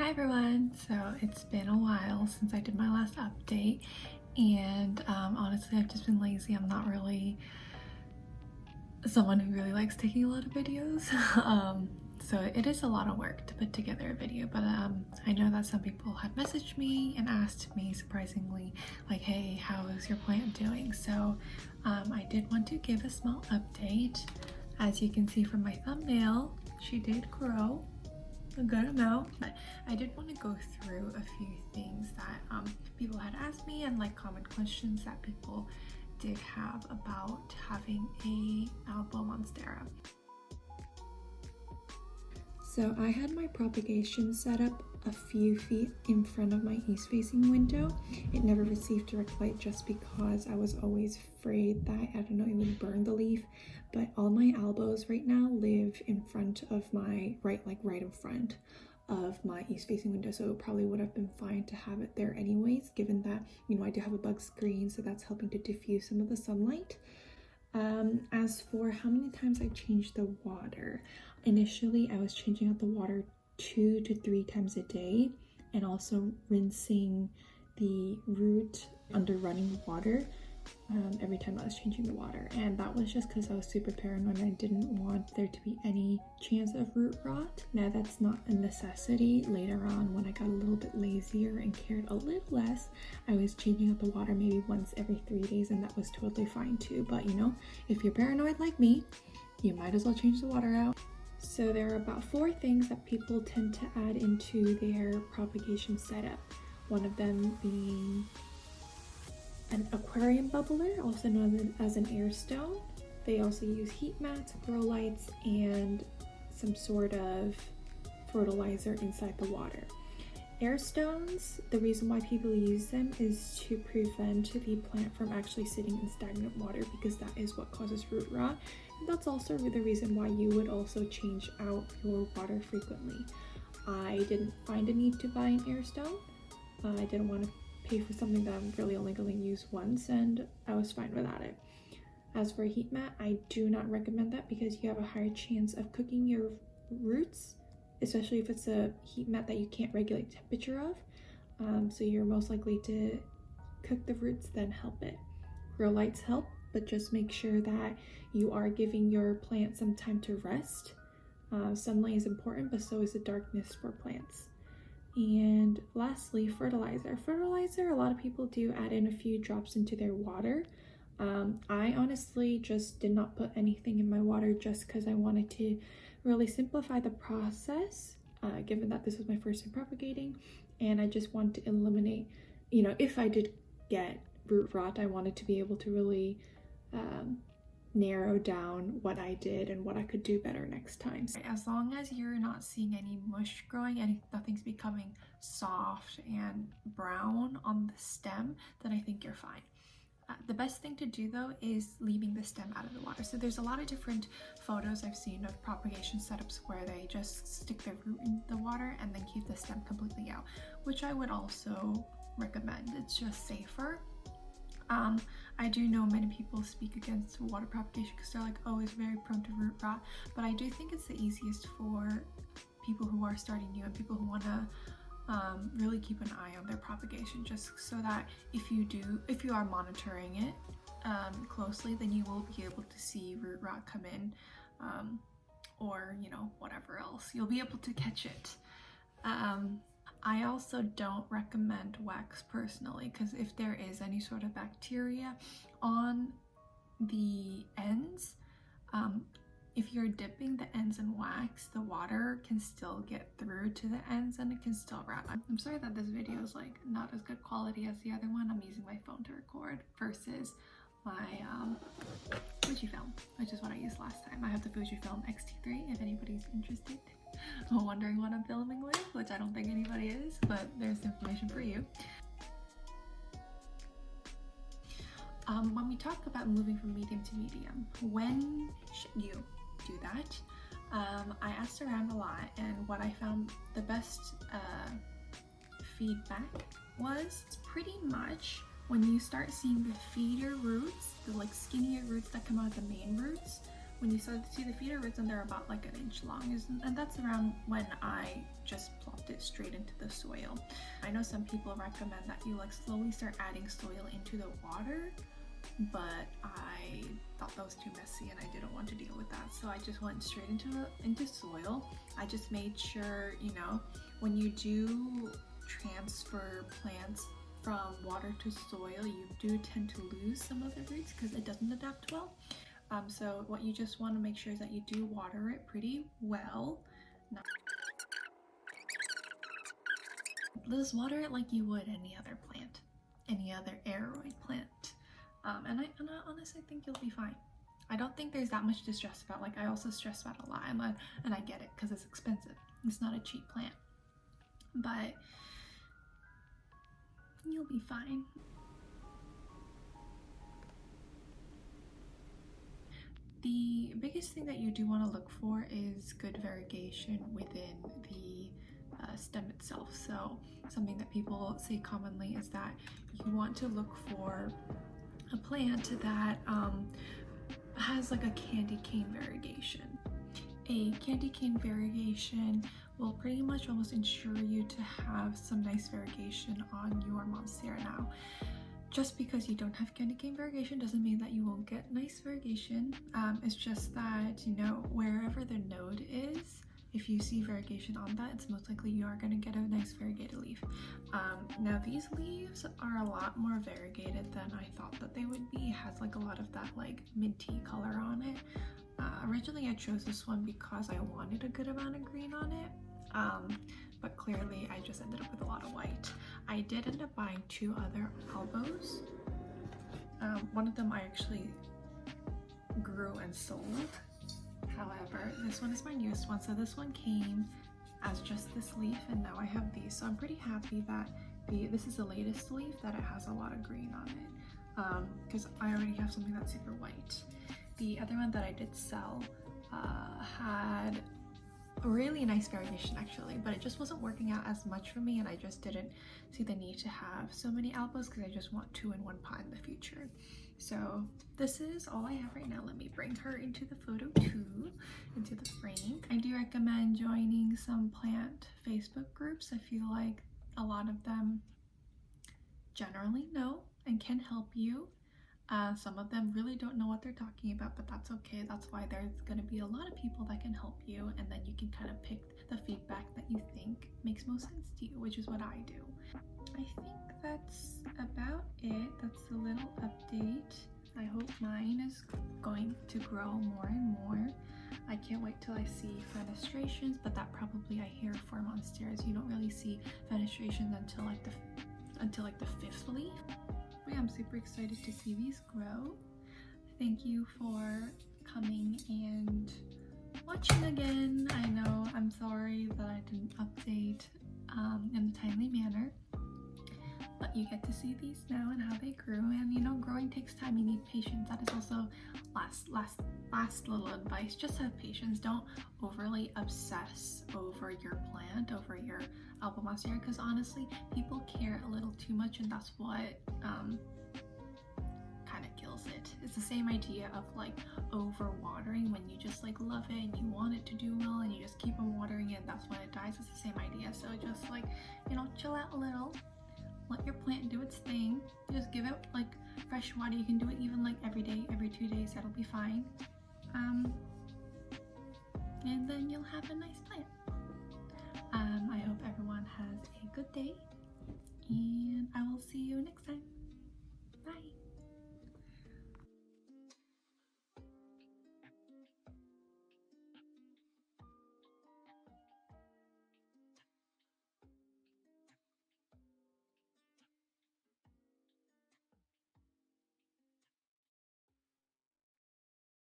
Hi everyone! So it's been a while since I did my last update and honestly I've just been lazy. I'm not really someone who really likes taking a lot of videos. So it is a lot of work to put together a video, but I know that some people have messaged me and asked me surprisingly like, hey, how is your plant doing? So I did want to give a small update. As you can see from my thumbnail, she did grow a good amount, but I did want to go through a few things that people had asked me and like common questions that people did have about having a albo monstera. So I had my propagation set up a few feet in front of my east facing window. It never received direct light just because I was always afraid that, I don't know, it would burn the leaf. But all my albos right now live in front of my right in front of my east facing window, so it probably would have been fine to have it there anyways, given that, you know, I do have a bug screen, so that's helping to diffuse some of the sunlight. As for how many times I changed the water, initially I was changing out the water 2 to 3 times a day, and also rinsing the root under running water every time I was changing the water. And that was just because I was super paranoid and I didn't want there to be any chance of root rot. Now that's not a necessity. Later on, when I got a little bit lazier and cared a little less, I was changing out the water maybe once every 3 days, and that was totally fine too. But you know, if you're paranoid like me, you might as well change the water out. So there are about 4 things that people tend to add into their propagation setup. One of them being an aquarium bubbler, also known as an air stone. They also use heat mats, grow lights, and some sort of fertilizer inside the water. Air stones, the reason why people use them is to prevent the plant from actually sitting in stagnant water, because that is what causes root rot. And that's also the reason why you would also change out your water frequently. I didn't find a need to buy an air stone. I didn't want to pay for something that I'm really only going to use once, and I was fine without it. As for a heat mat, I do not recommend that because you have a higher chance of cooking your roots, especially if it's a heat mat that you can't regulate temperature of. So you're most likely to cook the roots than help it. Grow lights help, but just make sure that you are giving your plant some time to rest. Sunlight is important, but so is the darkness for plants. And lastly, fertilizer. Fertilizer, a lot of people do add in a few drops into their water. I honestly just did not put anything in my water just because I wanted to really simplify the process, given that this was my first time propagating, and I just wanted to eliminate, you know, if I did get root rot, I wanted to be able to really narrow down what I did and what I could do better next time. As long as you're not seeing any mush growing and nothing's becoming soft and brown on the stem, then I think you're fine. The best thing to do though is leaving the stem out of the water. So there's a lot of different photos I've seen of propagation setups where they just stick their root in the water and then keep the stem completely out, which I would also recommend. It's just safer. I do know many people speak against water propagation because they're like, oh, it's very prone to root rot, but I do think it's the easiest for people who are starting new and people who want to really keep an eye on their propagation, just so that if you are monitoring it closely, then you will be able to see root rot come in, or you know, whatever else, you'll be able to catch it. I also don't recommend wax personally, because if there is any sort of bacteria on the ends, if you're dipping the ends in wax, the water can still get through to the ends and it can still rot. I'm sorry that this video is like not as good quality as the other one. I'm using my phone to record versus my Fujifilm, which is what I used last time. I have the Fujifilm X-T3 if anybody's interested. Wondering what I'm filming with, which I don't think anybody is, but there's information for you. When we talk about moving from medium to medium, when should you do that? I asked around a lot, and what I found the best feedback was pretty much when you start seeing the feeder roots, the like skinnier roots that come out of the main roots, when you start to see the feeder roots, and they're about like 1 inch long, and that's around when I just plopped it straight into the soil. I know some people recommend that you like slowly start adding soil into the water, but I thought that was too messy and I didn't want to deal with that, so I just went straight into soil. I just made sure, you know, when you do transfer plants from water to soil, you do tend to lose some of the roots because it doesn't adapt well. So what you just want to make sure is that you do water it pretty well. Just water it like you would any other plant, any other aroid plant. And I honestly think you'll be fine. I don't think there's that much to stress about. Like, I also stress about a lot, and I get it because it's expensive. It's not a cheap plant, but you'll be fine. The biggest thing that you do want to look for is good variegation within the stem itself. So something that people say commonly is that you want to look for a plant that has like a candy cane variegation. A candy cane variegation will pretty much almost ensure you to have some nice variegation on your monstera. Now, just because you don't have candy cane variegation doesn't mean that you won't get nice variegation. It's just that, you know, wherever the node is, if you see variegation on that, it's most likely you are going to get a nice variegated leaf. Now these leaves are a lot more variegated than I thought that they would be. It has like a lot of that like minty color on it. Originally I chose this one because I wanted a good amount of green on it, but clearly I just ended up with a lot of white. I did end up buying 2 other albos. One of them I actually grew and sold. However, this one is my newest one, so this one came as just this leaf, and now I have these. So I'm pretty happy that this is the latest leaf that it has a lot of green on it, because I already have something that's super white. The other one that I did sell had a really nice variegation actually, but it just wasn't working out as much for me, and I just didn't see the need to have so many albos because I just want 2 in one pot in the future. So this is all I have right now. Let me bring her into the photo too, into the frame. I do recommend joining some plant Facebook groups. I feel like a lot of them generally know and can help you. Some of them really don't know what they're talking about, but that's okay. That's why there's going to be a lot of people that can help you, and then you can kind of pick the feedback that you think makes most sense to you, which is what I do. I think that's about it. That's a little update. I hope mine is going to grow more and more. I can't wait till I see fenestrations, but that probably I hear for monsteras. You don't really see fenestrations until like the 5th leaf. But yeah, I'm super excited to see these grow. Thank you for coming and watching again. I know I'm sorry that I didn't update in a timely manner, but you get to see these now and how they grew. And you know, growing takes time. You need patience. That is also last little advice. Just have patience. Don't overly obsess over your plant, over your albo monstera, because honestly, people care a little too much, and that's what kind of kills it. It's the same idea of like over watering. When you just like love it and you want it to do well and you just keep on watering it, that's when it dies. It's the same idea. So just like, you know, chill out a little, let your plant do its thing. Just give it like fresh water. You can do it even like every day, every 2 days. That'll be fine. And then you'll have a nice plant. I hope everyone has a good day, and I will see you next time.